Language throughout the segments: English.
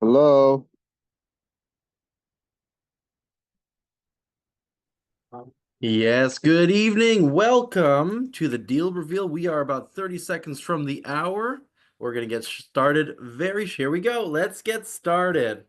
Hello. Yes, good evening. Welcome to the deal reveal. We are about 30 seconds from the hour. We're going to get started here we go. Let's get started.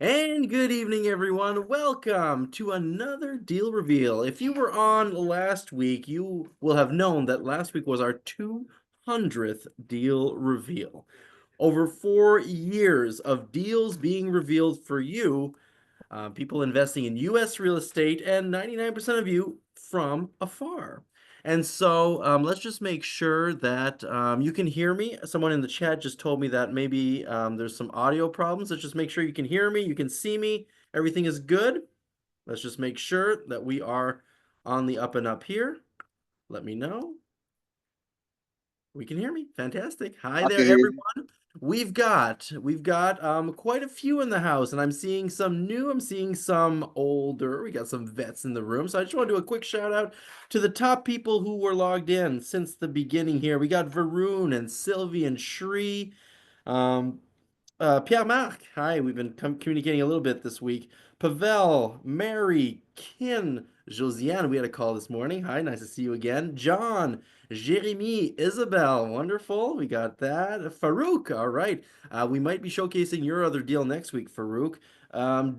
And good evening, everyone. Welcome to another deal reveal. If you were on last week, you will have known that last week was our 200th deal reveal. Over 4 years of deals being revealed for you, people investing in US real estate, and 99% of you from afar. And so let's just make sure that you can hear me. Someone in the chat just told me that maybe there's some audio problems. Let's just make sure you can hear me, you can see me, everything is good. Let's just make sure that we are on the up and up here. Let me know. We can hear me. Fantastic. Hi I there, can hear you. everyone. We've got quite a few in the house, and I'm seeing some new, I'm seeing some older. We got some vets in the room. So I just want to do a quick shout out to the top people who were logged in since the beginning here. We got Varun and Sylvie and Shri. Um, Pierre-Marc, hi, we've been communicating a little bit this week. Pavel, Mary, Kin, Josiane, we had a call this morning. Hi, nice to see you again. John, Jeremy, Isabel, wonderful. We got that. Farouk, all right. We might be showcasing your other deal next week, Farouk.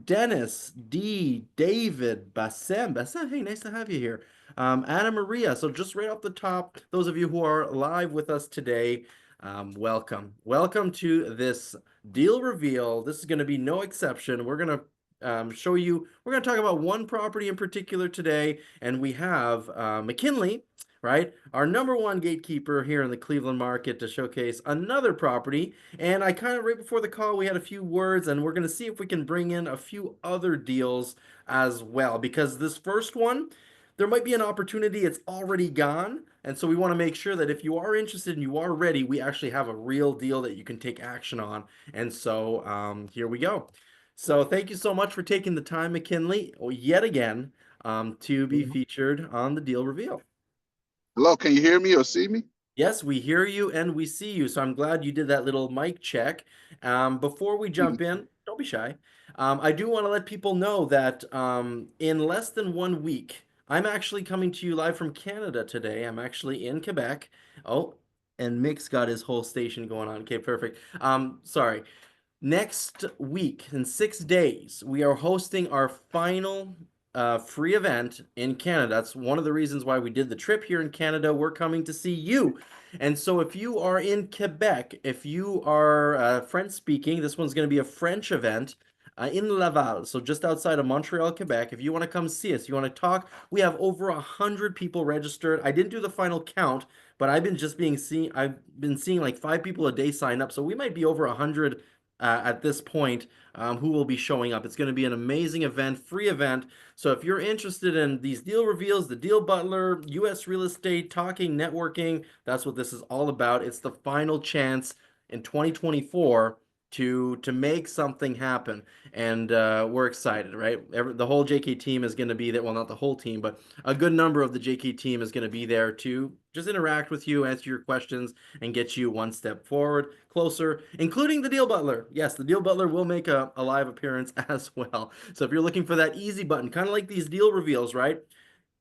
Dennis, D, David, Bassem. Bassem, hey, nice to have you here. Anna Maria. So just right off the top, those of you who are live with us today, welcome. Welcome to this deal reveal. This is going to be no exception. We're going to we're going to talk about one property in particular today, and we have McKinley, right? Our number one gatekeeper here in the Cleveland market to showcase another property. And I kind of, right before the call, we had a few words, and we're going to see if we can bring in a few other deals as well, because this first one, there might be an opportunity, it's already gone. And so we want to make sure that if you are interested and you are ready, we actually have a real deal that you can take action on. And so here we go. So thank you so much for taking the time, McKinley, yet again, to be featured on the deal reveal. Hello, can you hear me or see me? Yes, we hear you and we see you. So I'm glad you did that little mic check. Before we jump in, don't be shy. I do want to let people know that in less than 1 week, I'm actually coming to you live from Canada today. I'm actually in Quebec. Oh, and Mick's got his whole station going on. Okay, perfect. Sorry. Next week, in 6 days, we are hosting our final free event in Canada. That's one of the reasons why we did the trip here in Canada. We're coming to see you. And so, if you are in Quebec, if you are French speaking, this one's going to be a French event in Laval, so just outside of Montreal, Quebec. If you want to come see us, you want to talk, we have over 100 people registered. I didn't do the final count, but I've been seeing like 5 people a day sign up, so we might be over 100 at this point who will be showing up. It's going to be an amazing event, free event. So if you're interested in these deal reveals, the deal butler, US real estate, talking, networking, that's what this is all about. It's the final chance in 2024 to make something happen, and we're excited, right? The whole JK team is going to be there. Well, not the whole team, but a good number of the JK team is going to be there to just interact with you, answer your questions, and get you one step forward, closer, including the deal butler. Yes, the deal butler will make a live appearance as well. So if you're looking for that easy button, kind of like these deal reveals, right?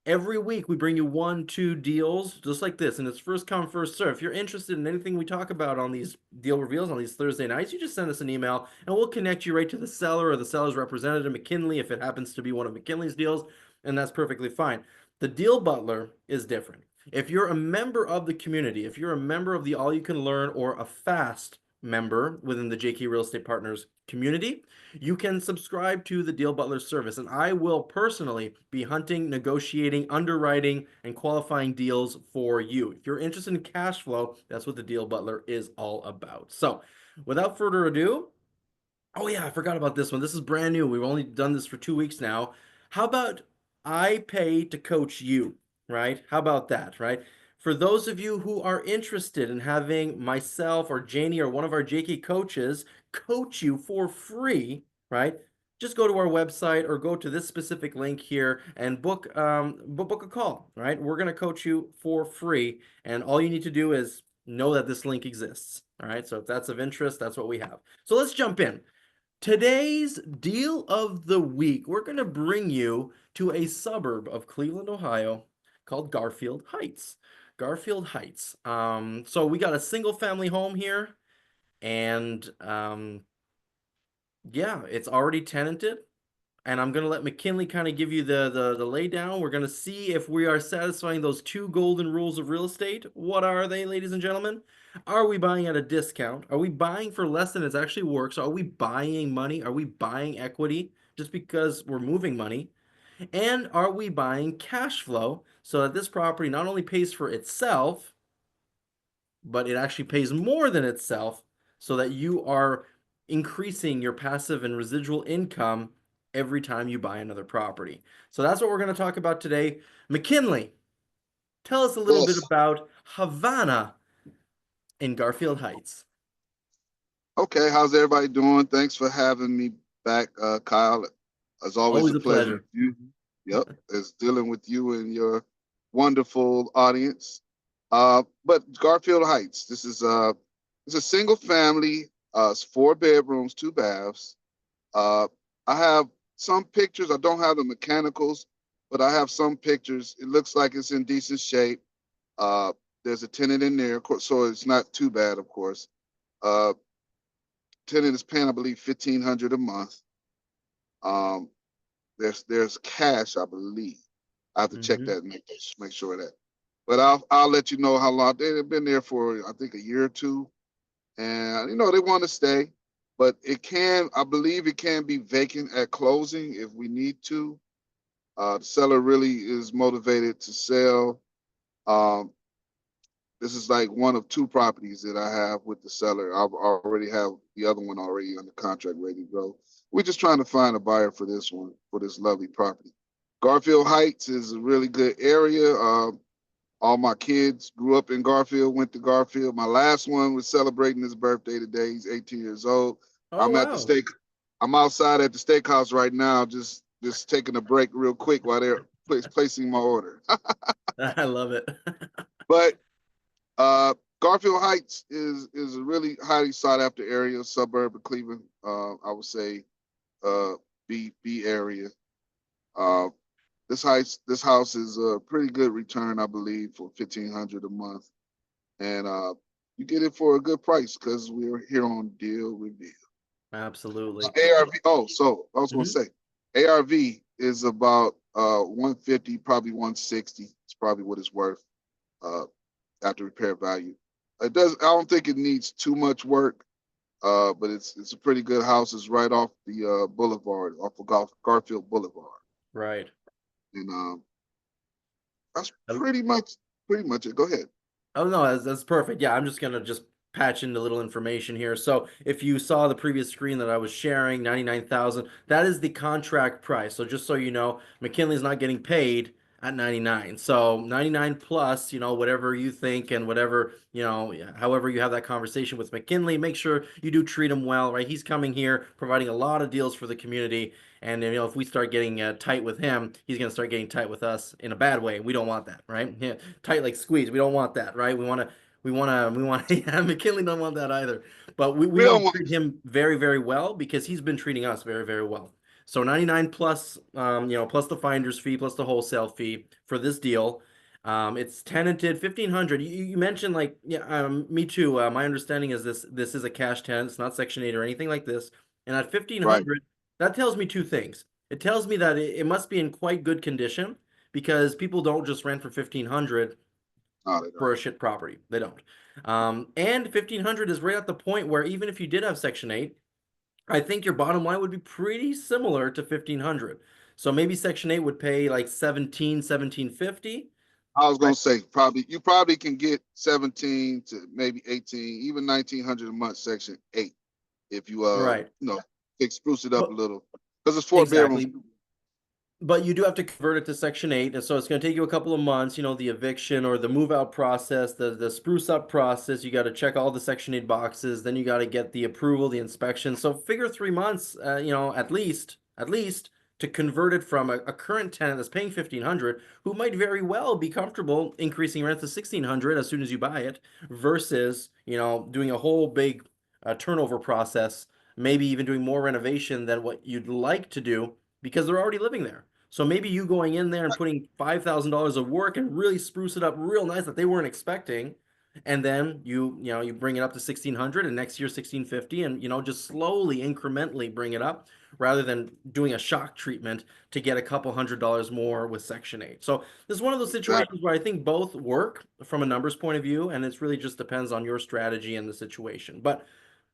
Every week we bring you 1, 2 deals just like this, and it's first come, first serve. If you're interested in anything we talk about on these deal reveals on these Thursday nights, you just send us an email and we'll connect you right to the seller or the seller's representative, McKinley, if it happens to be one of McKinley's deals, and that's perfectly fine. The deal butler is different. If you're a member of the community, if you're a member of the All You Can Learn or a FAST member within the JK Real Estate Partners community, you can subscribe to the Deal Butler service. And I will personally be hunting, negotiating, underwriting, and qualifying deals for you. If you're interested in cash flow, that's what the Deal Butler is all about. So without further ado, oh yeah, I forgot about this one. This is brand new. We've only done this for 2 weeks now. How about I pay to coach you, right? How about that, right? For those of you who are interested in having myself or Janie or one of our JK coaches coach you for free, right? Just go to our website or go to this specific link here and book a call, right? We're going to coach you for free, and all you need to do is know that this link exists. All right. So if that's of interest, that's what we have. So let's jump in. Today's deal of the week, we're going to bring you to a suburb of Cleveland, Ohio called Garfield Heights. Garfield Heights. So we got a single family home here, and yeah, it's already tenanted. And I'm going to let McKinley kind of give you the laydown. We're going to see if we are satisfying those two golden rules of real estate. What are they, ladies and gentlemen? Are we buying at a discount? Are we buying for less than it's actually worth? So are we buying money? Are we buying equity just because we're moving money? And are we buying cash flow so that this property not only pays for itself, but it actually pays more than itself so that you are increasing your passive and residual income every time you buy another property. So that's what we're going to talk about today. McKinley, tell us a little bit Yes. about Havana in Garfield Heights. Okay. How's everybody doing? Thanks for having me back, Kyle. It's always Always a a pleasure with pleasure. you. Yep. It's dealing with you and your wonderful audience. But Garfield Heights, this is it's a single family, it's 4 bedrooms, 2 baths. Uh, I have some pictures. I don't have the mechanicals, but I have some pictures. It looks like it's in decent shape. Uh, there's a tenant in there, of course, so it's not too bad, of course. Uh, Tenant is paying, I believe, 1,500 a month. Um, there's cash, I believe. I have to check Hmm. that and make sure of that. But I'll let you know how long they've been there for. I think a year or two, and they want to stay. But I believe it can be vacant at closing if we need to. The seller really is motivated to sell. Um, this is like one of 2 properties that I have with the seller. I already have the other one already under contract, ready to go. We're just trying to find a buyer for this one, for this lovely property. Garfield Heights is a really good area. All my kids grew up in Garfield, went to Garfield. My last one was celebrating his birthday today. He's 18 years old. Oh, I'm at the wow. steak. I'm outside at the steakhouse right now, just taking a break real quick while they're placing my order. I love it. But uh, Garfield Heights is a really highly sought after area, suburb of Cleveland. I would say B area. Uh, this house is a pretty good return, I believe, for 1,500 a month, and you get it for a good price because we're here on Deal Review. Absolutely. ARV. Oh, so I was going to Hmm. say, ARV is about 150, probably 160. It's probably what it's worth uh, after repair value. It does. I don't think it needs too much work, but it's a pretty good house. It's right off the boulevard, off of Garfield Boulevard, Right. and that's pretty much it. Go ahead. Oh no, that's perfect. Yeah, I'm just gonna just patch in the little information here. So if you saw the previous screen that I was sharing, 99,000, that is the contract price. So just so you know, McKinley's not getting paid at 99. So 99 plus, whatever you think and whatever, yeah, however you have that conversation with McKinley, make sure you do treat him well, right? He's coming here providing a lot of deals for the community. And if we start getting tight with him, he's going to start getting tight with us in a bad way. We don't want that, right? Yeah, tight like squeeze. We don't want that, right? We want to. Yeah, McKinley don't want that either. But we We want don't to want. treat him very, very well because he's been treating us very, very well. So 99 plus, plus the finder's fee, plus the wholesale fee for this deal. It's tenanted 1,500. You mentioned like, yeah, me too. My understanding is this is a cash tenant. It's not Section 8 or anything like this. And at Right. 1,500, that tells me two things. It tells me that it must be in quite good condition because people don't just rent for 1,500 No, they for don't. a shit property. They don't. And 1500 is right at the point where even if you did have Section 8, I think your bottom line would be pretty similar to 1500. So maybe Section 8 would pay like 1750. I was Right. gonna say probably you probably can get 17 to maybe 18, even 1900 a month Section 8 if you Right. spruce it up a But little because it's 4 bedrooms. exactly. But you do have to convert it to Section 8, and so it's going to take you a couple of months, the eviction or the move out process, the spruce up process. You got to check all the Section 8 boxes, then you got to get the approval, the inspection. So figure 3 months, at least to convert it from a current tenant that's paying 1500, who might very well be comfortable increasing rent to 1600 as soon as you buy it, versus, doing a whole big turnover process, maybe even doing more renovation than what you'd like to do because they're already living there. So maybe you going in there and putting $5,000 of work and really spruce it up real nice that they weren't expecting, and then you bring it up to 1600 and next year 1650, and just slowly incrementally bring it up rather than doing a shock treatment to get a couple $100 more with Section 8. So this is one of those Exactly. situations where I think both work from a numbers point of view, and it's really just depends on your strategy and the situation. But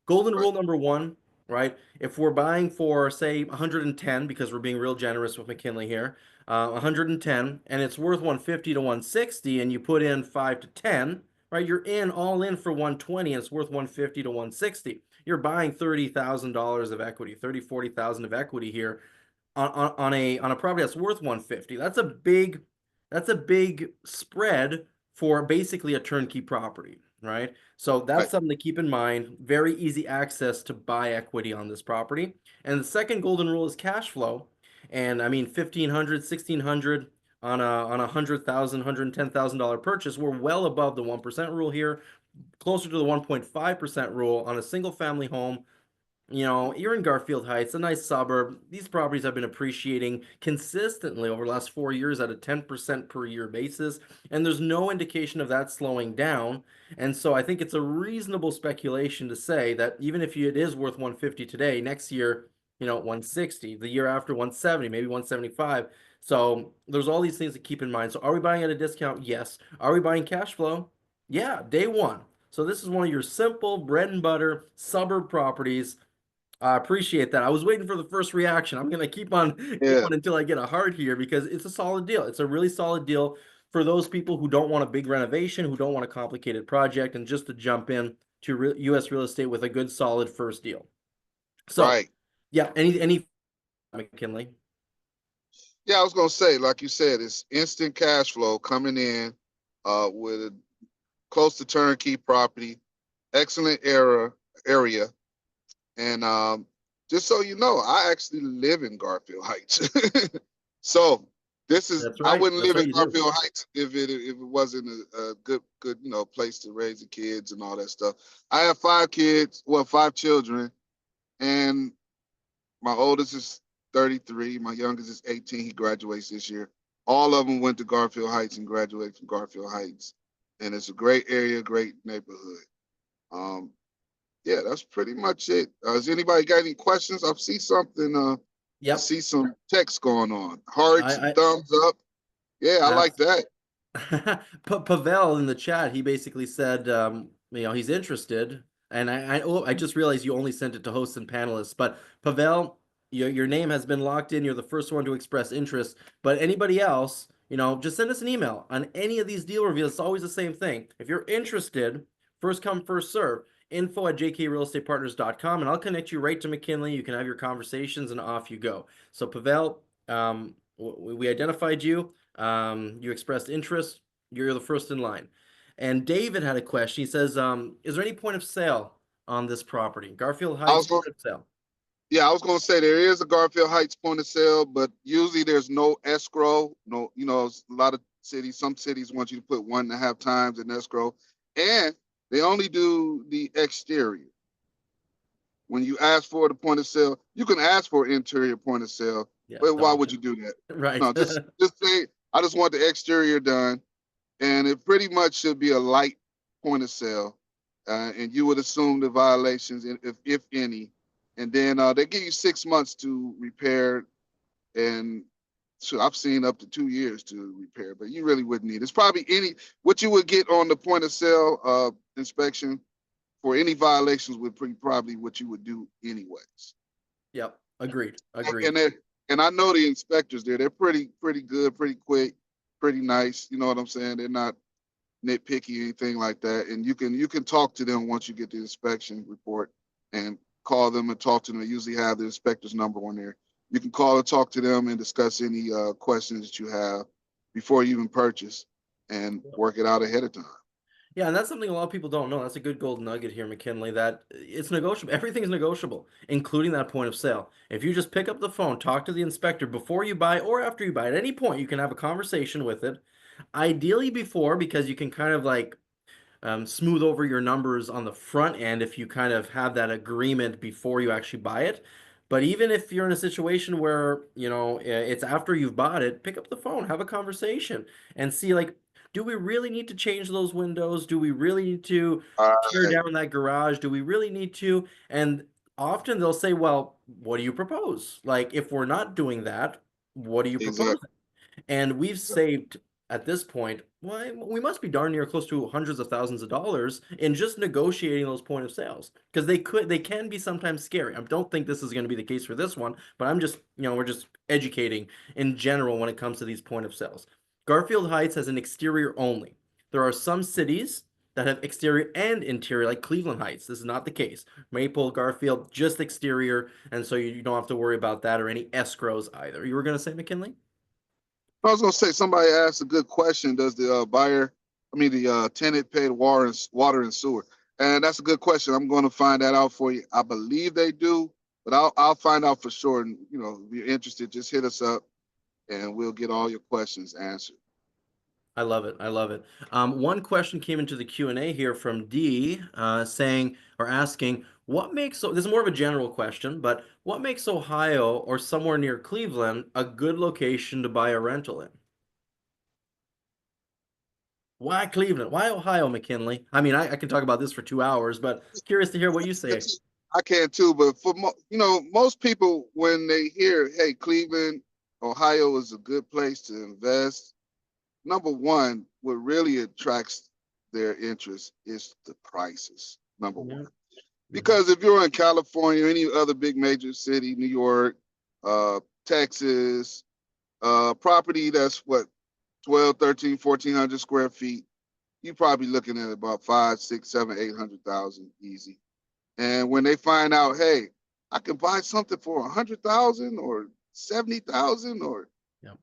golden Right. rule number one, right? If we're buying for, say, 110, because we're being real generous with McKinley here, 110, and it's worth 150 to 160, and you put in 5 to 10, right? You're in all in for 120, and it's worth 150 to 160. You're buying $30,000 of equity, 30, 40,000 of equity here on a property that's worth 150. That's a big spread for basically a turnkey property, right? So that's Right. something to keep in mind. Very easy access to buy equity on this property. And the second golden rule is cash flow. And I mean 1,500, 1,600 on a $100,000 purchase, we're well above the 1% rule here, closer to the 1.5% rule on a single family home. You're in Garfield Heights, a nice suburb. These properties have been appreciating consistently over the last 4 years at a 10% per year basis, and there's no indication of that slowing down. And so I think it's a reasonable speculation to say that even if it is worth 150 today, next year, 160, the year after 170, maybe 175. So there's all these things to keep in mind. So are we buying at a discount? Yes. Are we buying cash flow? Yeah, day one. So this is one of your simple bread and butter suburb properties. I appreciate that. I was waiting for the first reaction. I'm gonna keep Yeah. on until I get a heart here because it's a solid deal. It's a really solid deal for those people who don't want a big renovation, who don't want a complicated project, and just to jump in to U.S. real estate with a good, solid first deal. So, Right. yeah, any McKinley. Yeah, I was gonna say, like you said, it's instant cash flow coming in with a close to turnkey property, excellent area. And just so you know, I actually live in Garfield Heights. So That's I right. wouldn't That's live right. in You do. Garfield Heights if it wasn't a good place to raise the kids and all that stuff. I have 5 kids, well, 5 children, and my oldest is 33, my youngest is 18. He graduates this year. All of them went to Garfield Heights and graduated from Garfield Heights, and it's a great area, great neighborhood. Um, yeah, that's pretty much it. Has anybody got any questions? I see something. I Yep. see some text going on. Hearts and I thumbs up. Yeah, I I like that. Pavel in the chat, he basically said, he's interested. And I just realized you only sent it to hosts and panelists. But Pavel, your name has been locked in. You're the first one to express interest. But anybody else, just send us an email on any of these deal reviews. It's always the same thing. If you're interested, first come, first serve. info@jkrealestatepartners.com, and I'll connect you right to McKinley. You can have your conversations, and off you go. So Pavel, we identified you. You expressed interest. You're the first in line. And David had a question. He says, is there any point of sale on this property? Garfield I Heights was going. point of sale. Yeah, I was going to say there is a Garfield Heights point of sale, but usually there's no escrow. No, a lot of cities, some cities want you to put 1.5 times in escrow, and they only do the exterior. When you ask for the point of sale, you can ask for interior point of sale, Yeah, but why would don't. you do that? Right. No, just say I just want the exterior done, and it pretty much should be a light point of sale, and you would assume the violations, if any, and then they give you 6 months to repair and So I've seen up to 2 years to repair, but you really wouldn't need. It's probably what you would get on the point of sale inspection for any violations would probably what you would do anyways. Yep. Agreed. Agreed. And they and I know the inspectors there. They're pretty good, pretty quick, pretty nice. You know what I'm saying? They're not nitpicky, anything like that. And you can talk to them once you get the inspection report and call them and talk to them. They usually have the inspector's number on there. You can call and talk to them and discuss any questions that you have before you even purchase and work it out ahead of time. Yeah, and that's something a lot of people don't know. That's a good gold nugget here, McKinley, that it's negotiable. Everything's negotiable, including that point of sale. If you just pick up the phone, talk to the inspector before you buy or after you buy, at any point, you can have a conversation with it. Ideally before, because you can kind of like smooth over your numbers on the front end if you kind of have that agreement before you actually buy it. But even if you're in a situation where, it's after you've bought it, pick up the phone, have a conversation and see like, do we really need to change those windows? Do we really need to tear Right. down that garage? Do we really need to? And often they'll say, well, what do you propose? Like, if we're not doing that, what do you propose? Exactly. And we've saved at this point, well, we must be darn near close to hundreds of thousands of dollars in just negotiating those point of sales because they can be sometimes scary. I don't think this is going to be the case for this one, but I'm just, we're just educating in general when it comes to these point of sales. Garfield Heights has an exterior only. There are some cities that have exterior and interior, like Cleveland Heights. This is not the case. Maple, Garfield, just exterior, and so you don't have to worry about that or any escrows either. You were going to say, McKinley? I was gonna say somebody asked a good question. Does the the tenant pay the water and sewer? And that's a good question. I'm going to find that out for you. I believe they do, but I'll find out for sure. And if you're interested, just hit us up, and we'll get all your questions answered. I love it. I love it. One question came into the Q&A here from D, saying or asking, what makes so this is more of a general question, but what makes Ohio or somewhere near Cleveland a good location to buy a rental in? Why Cleveland? Why Ohio, McKinley? I mean, I can talk about this for 2 hours, but curious to hear what you say. I can too, but for most people when they hear, "Hey, Cleveland, Ohio is a good place to invest," number one, what really attracts their interest is the prices. Number Yeah. one, Mhm. because if you're in California, any other big major city, New York, Texas, property that's what 12, 13, 1,400 square feet, you're probably looking at about 5, 6, 7, 800,000 easy. And when they find out, hey, I can buy something for 100,000 or 70,000, or Yeah.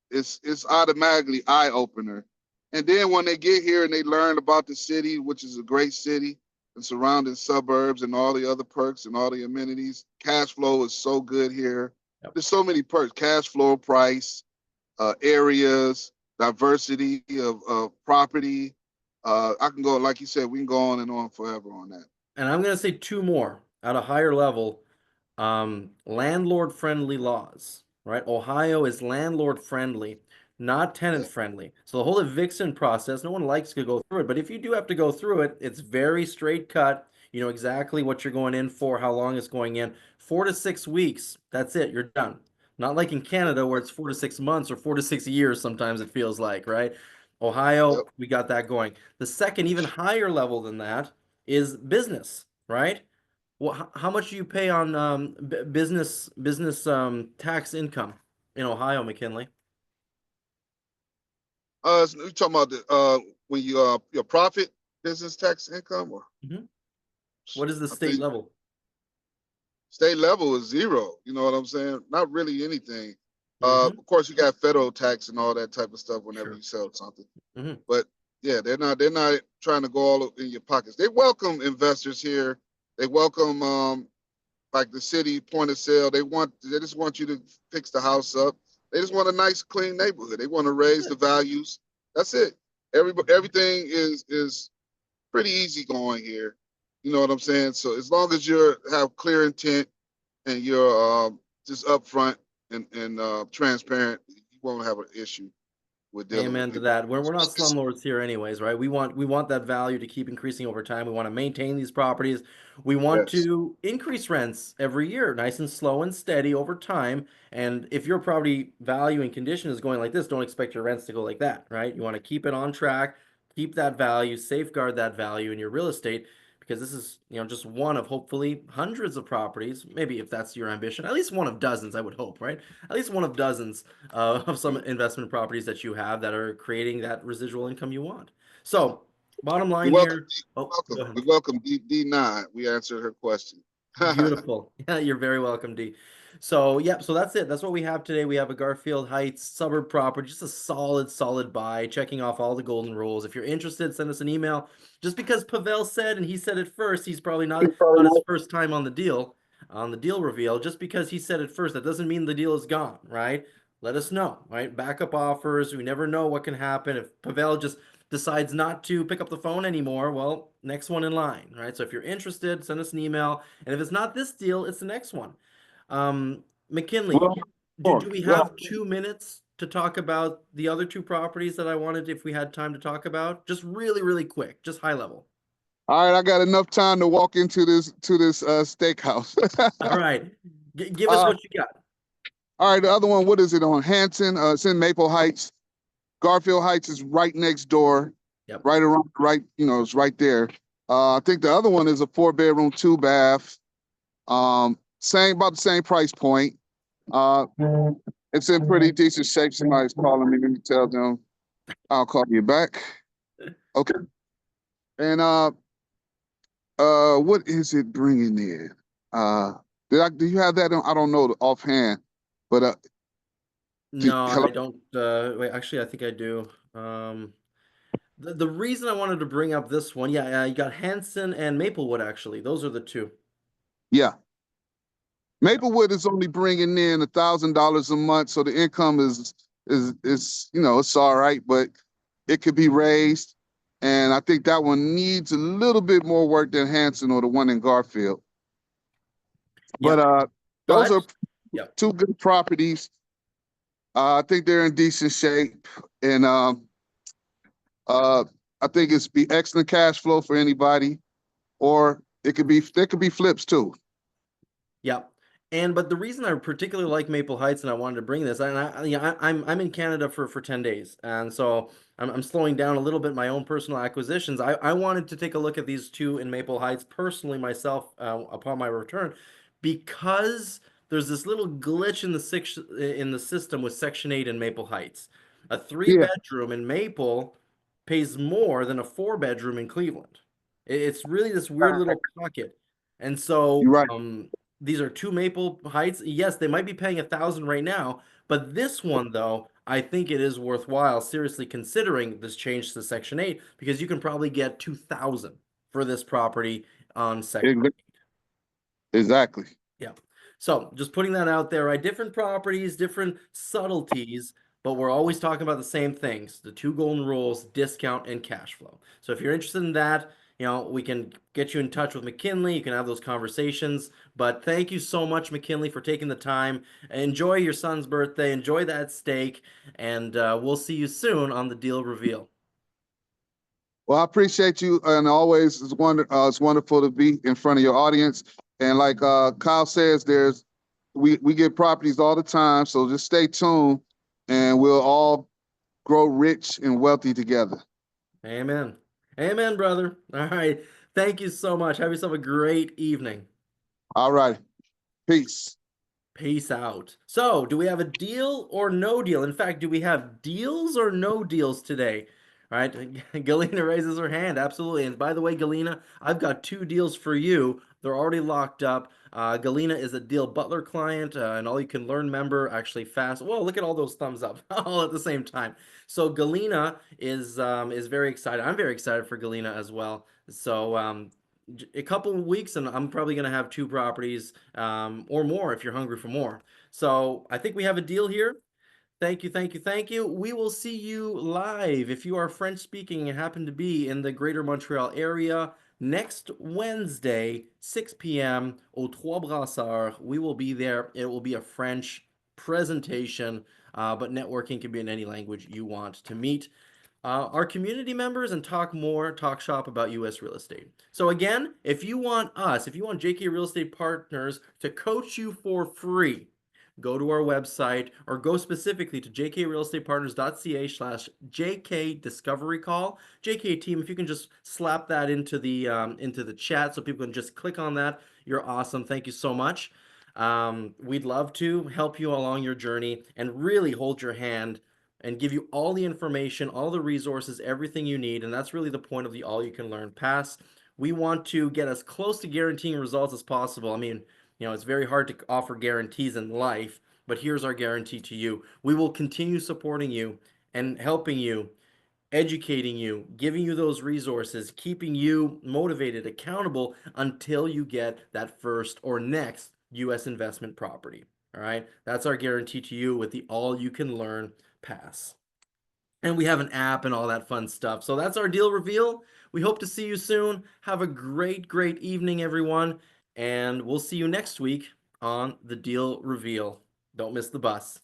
it's automatically eye opener. And then when they get here and they learn about the city, which is a great city, and surrounding suburbs and all the other perks and all the amenities, cash flow is so good here. Yep. There's so many perks: cash flow, price, areas, diversity of property. I can go, like you said, we can go on and on forever on that. And I'm going to say two more at a higher level. Landlord friendly laws, right? Ohio is landlord friendly, not tenant Yeah, friendly. So the whole eviction process, no one likes to go through it, but if you do have to go through it, it's very straight cut. You know exactly what you're going in for, how long it's going in. 4 to 6 weeks, that's it, you're done. Not like in Canada where it's 4 to 6 months or 4 to 6 years, sometimes it feels like, right? yep. Ohio, we got that going. The second, even higher level than that, is business, right? Well, how much do you pay on business tax income in Ohio, McKinley? So you talking about the when you your profit business tax income, or Hmm. What is the I state think level? state level is zero. You know what I'm saying? Not really anything. Hmm. Of course, you got federal tax and all that type of stuff whenever Sure. you sell something. Hmm. But yeah, they're not trying to go all in your pockets. They welcome investors here. They welcome like the city point of sale. They just want you to fix the house up. They just want a nice, clean neighborhood. They want to That's raise the it. values. That's it. Everything is pretty easy going here. You know what I'm saying? So as long as you have clear intent and you're just upfront and transparent, you won't have an issue. we're dealing with Amen to people. that. We're not slumlords here anyways, right? We want that value to keep increasing over time. We want to maintain these properties. We want Yes. to increase rents every year, nice and slow and steady over time. And if your property value and condition is going like this, don't expect your rents to go like that, right? You want to keep it on track, keep that value, safeguard that value in your real estate because this is, just one of hopefully hundreds of properties, maybe if that's your ambition, at least one of dozens, I would hope, right? At least one of dozens of some investment properties that you have that are creating that residual income you want. So, bottom You're line welcome. here. You're Oh, go welcome. ahead. You're welcome. D9. We answered her question. Beautiful. Yeah, you're very welcome, D. So, yep, so that's it. That's what we have today. We have a Garfield Heights suburb property, just a solid, solid buy, checking off all the golden rules. If you're interested, send us an email. Just because Pavel said, and he said it first, he's probably not his first time on the deal reveal. Just because he said it first, that doesn't mean the deal is gone, right? Let us know, right? Backup offers. We never know what can happen. If Pavel just decides not to pick up the phone anymore, well, next one in line, right? So if you're interested, send us an email. And if it's not this deal, it's the next one. McKinley, Well, do we well, have 2 minutes to talk about the other two properties that I wanted if we had time to talk about? Just really, really quick, just high level. all right. I got enough time to walk into this steakhouse. All right. Give us uh, what you got. all right. The other one, what is it on Hanson? It's in Maple Heights. Garfield Heights is right next door, Yep. right around, right. It's right there. I think the other one is a 4 bedroom, 2 bath. Same about the same price point. Uh, it's in pretty decent shape. Somebody's calling me. Let me tell them I'll call you back. Okay. And what is it bringing in? Uh, do you have that? I don't know offhand, but No, hello. I don't. Wait, actually, I think I do. The reason I wanted to bring up this one, yeah, you got Hanson and Maplewood, actually. Those are the two. Yeah, Yep. Maplewood is only bringing in $1,000 a month, so the income is it's all right, but it could be raised. And I think that one needs a little bit more work than Hanson or the one in Garfield. But Yep. those are But, yep. two good properties. I think they're in decent shape, and uh, I think it's be excellent cash flow for anybody, or there could be flips too. Yeah. But the reason I particularly like Maple Heights and I wanted to bring this, and I'm in Canada for 10 days. And so I'm slowing down a little bit my own personal acquisitions. I wanted to take a look at these two in Maple Heights personally myself upon my return because there's this little glitch in the system with Section 8 in Maple Heights. A three Yeah, bedroom in Maple pays more than a 4 bedroom in Cleveland. It's really this weird little pocket. And you're so right. these are two Maple Heights. Yes, they might be paying 1,000 right now, but this one though, I think it is worthwhile seriously considering this change to Section 8 because you can probably get 2,000 for this property on Section Ex- 8. Exactly. Yeah. So just putting that out there, right? Different properties, different subtleties, but we're always talking about the same things, the two golden rules, discount and cash flow. So if you're interested in that, we can get you in touch with McKinley. You can have those conversations. But thank you so much, McKinley, for taking the time. Enjoy your son's birthday. Enjoy that steak. And we'll see you soon on the deal reveal. Well, I appreciate you, and always it's wonderful to be in front of your audience. And like Kyle says, we get properties all the time, so just stay tuned, and we'll all grow rich and wealthy together. Amen. Amen, brother. All right. Thank you so much. Have yourself a great evening. All right, peace. Peace out. So, do we have a deal or no deal? In fact, do we have deals or no deals today? All right, Galena raises her hand. Absolutely. And by the way, Galena, I've got two deals for you. They're already locked up. Galena is a Deal Butler client, and all you can learn member actually fast. Well, look at all those thumbs up all at the same time. So Galena is very excited. I'm very excited for Galena as well. So a couple of weeks, and I'm probably going to have two properties or more if you're hungry for more. So I think we have a deal here. Thank you, thank you, thank you. We will see you live if you are French speaking and happen to be in the greater Montreal area next Wednesday, 6 p.m. au Trois Brasseurs. We will be there. It will be a French presentation. but networking can be in any language you want to meet our community members and talk shop about U.S. real estate. So again, if you want JK Real Estate Partners to coach you for free, go to our website or go specifically to jkrealestatepartners.ca/JK Discovery Call. JK team, if you can just slap that into the chat so people can just click on that, you're awesome. Thank you so much. We'd love to help you along your journey and really hold your hand and give you all the information, all the resources, everything you need. And that's really the point of the All You Can Learn Pass. We want to get as close to guaranteeing results as possible. I mean, it's very hard to offer guarantees in life, but here's our guarantee to you. We will continue supporting you and helping you, educating you, giving you those resources, keeping you motivated, accountable until you get that first or next US investment property. All right? That's our guarantee to you with the All You Can Learn Pass. And we have an app and all that fun stuff. So that's our deal reveal. We hope to see you soon. Have a great, great evening, everyone. And we'll see you next week on the deal reveal. Don't miss the bus.